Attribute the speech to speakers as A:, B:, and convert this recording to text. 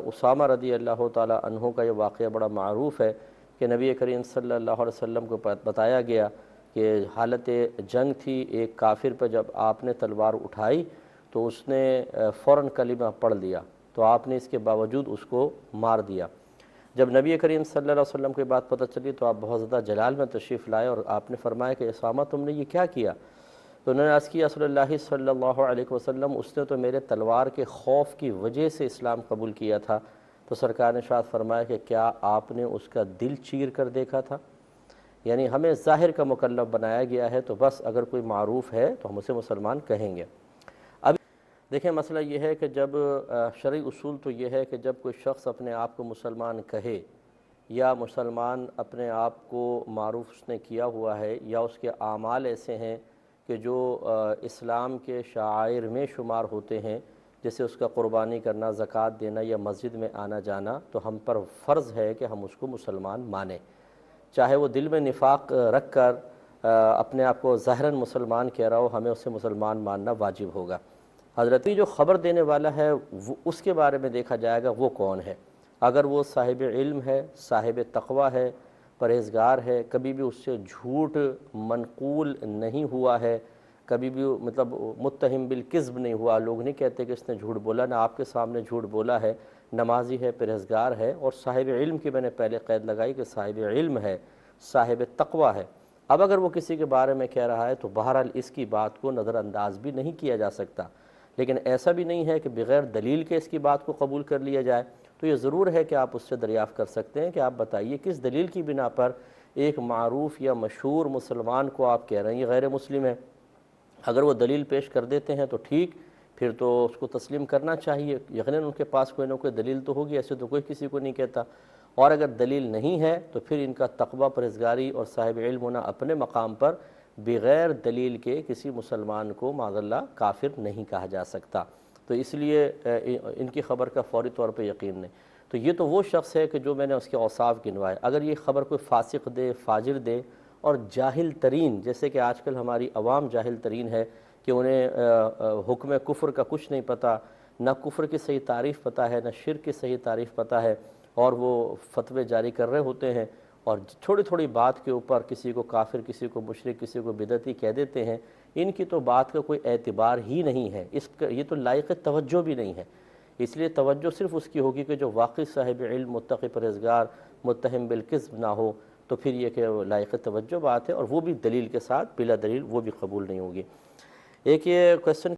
A: اسامہ رضی اللہ تعالیٰ عنہ کا یہ واقعہ بڑا معروف ہے کہ نبی کریم صلی اللہ علیہ وسلم کو بتایا گیا کہ حالت جنگ تھی، ایک کافر پہ جب آپ نے تلوار اٹھائی تو اس نے فوراً کلمہ پڑھ لیا، تو آپ نے اس کے باوجود اس کو مار دیا۔ جب نبی کریم صلی اللہ علیہ وسلم کی بات پتہ چلی تو آپ بہت زیادہ جلال میں تشریف لائے اور آپ نے فرمایا کہ اسامہ تم نے یہ کیا کیا؟ تو انہوں نے عرض کیا رسول اللہ صلی اللہ علیہ وسلم اس نے تو میرے تلوار کے خوف کی وجہ سے اسلام قبول کیا تھا۔ تو سرکار نے ارشاد فرمایا کہ کیا آپ نے اس کا دل چیر کر دیکھا تھا؟ یعنی ہمیں ظاہر کا مکلف بنایا گیا ہے، تو بس اگر کوئی معروف ہے تو ہم اسے مسلمان کہیں گے۔ اب دیکھیں مسئلہ یہ ہے کہ جب شرعی اصول تو یہ ہے کہ جب کوئی شخص اپنے آپ کو مسلمان کہے یا مسلمان اپنے آپ کو معروف اس نے کیا ہوا ہے یا اس کے اعمال ایسے ہیں کہ جو اسلام کے شعائر میں شمار ہوتے ہیں، جیسے اس کا قربانی کرنا، زکوٰۃ دینا یا مسجد میں آنا جانا، تو ہم پر فرض ہے کہ ہم اس کو مسلمان مانیں، چاہے وہ دل میں نفاق رکھ کر اپنے آپ کو ظاہراً مسلمان کہہ رہا ہو، ہمیں اسے مسلمان ماننا واجب ہوگا۔ حضرت جو خبر دینے والا ہے اس کے بارے میں دیکھا جائے گا وہ کون ہے۔ اگر وہ صاحب علم ہے، صاحب تقوی ہے، پرہیزگار ہے، کبھی بھی اس سے جھوٹ منقول نہیں ہوا ہے، کبھی بھی مطلب متہم بالکذب نہیں ہوا، لوگ نہیں کہتے کہ اس نے جھوٹ بولا، نہ آپ کے سامنے جھوٹ بولا ہے، نمازی ہے، پرہیزگار ہے، اور صاحب علم کی میں نے پہلے قید لگائی کہ صاحب علم ہے، صاحب تقوی ہے۔ اب اگر وہ کسی کے بارے میں کہہ رہا ہے تو بہرحال اس کی بات کو نظر انداز بھی نہیں کیا جا سکتا، لیکن ایسا بھی نہیں ہے کہ بغیر دلیل کے اس کی بات کو قبول کر لیا جائے۔ تو یہ ضرور ہے کہ آپ اس سے دریافت کر سکتے ہیں کہ آپ بتائیے کس دلیل کی بنا پر ایک معروف یا مشہور مسلمان کو آپ کہہ رہے ہیں یہ غیر مسلم ہے۔ اگر وہ دلیل پیش کر دیتے ہیں تو ٹھیک، پھر تو اس کو تسلیم کرنا چاہیے، یقیناً ان کے پاس کوئی نہ کوئی دلیل تو ہوگی، ایسے تو کوئی کسی کو نہیں کہتا۔ اور اگر دلیل نہیں ہے تو پھر ان کا تقوی، پرہیزگاری اور صاحب علم ہونا اپنے مقام پر بغیر دلیل کے کسی مسلمان کو معاذ اللہ کافر نہیں کہا جا سکتا۔ تو اس لیے ان کی خبر کا فوری طور پہ یقین نہیں۔ تو یہ تو وہ شخص ہے کہ جو میں نے اس کے اوصاف گنوائے، اگر یہ خبر کوئی فاسق دے، فاجر دے اور جاہل ترین، جیسے کہ آج کل ہماری عوام جاہل ترین ہے کہ انہیں حکم کفر کا کچھ نہیں پتہ، نہ کفر کی صحیح تعریف پتہ ہے، نہ شرک کی صحیح تعریف پتہ ہے، اور وہ فتوے جاری کر رہے ہوتے ہیں اور تھوڑی تھوڑی بات کے اوپر کسی کو کافر، کسی کو مشرک، کسی کو بدعتی کہہ دیتے ہیں۔ ان کی تو بات کا کوئی اعتبار ہی نہیں ہے، یہ تو لائق توجہ بھی نہیں ہے۔ اس لیے توجہ صرف اس کی ہوگی کہ جو واقعی صاحب علم، متقی، پرہیزگار، متہم بالکذب نہ ہو، تو پھر یہ کہ لائق توجہ بات ہے، اور وہ بھی دلیل کے ساتھ، بلا دلیل وہ بھی قبول نہیں ہوگی۔ ایک یہ کویسچن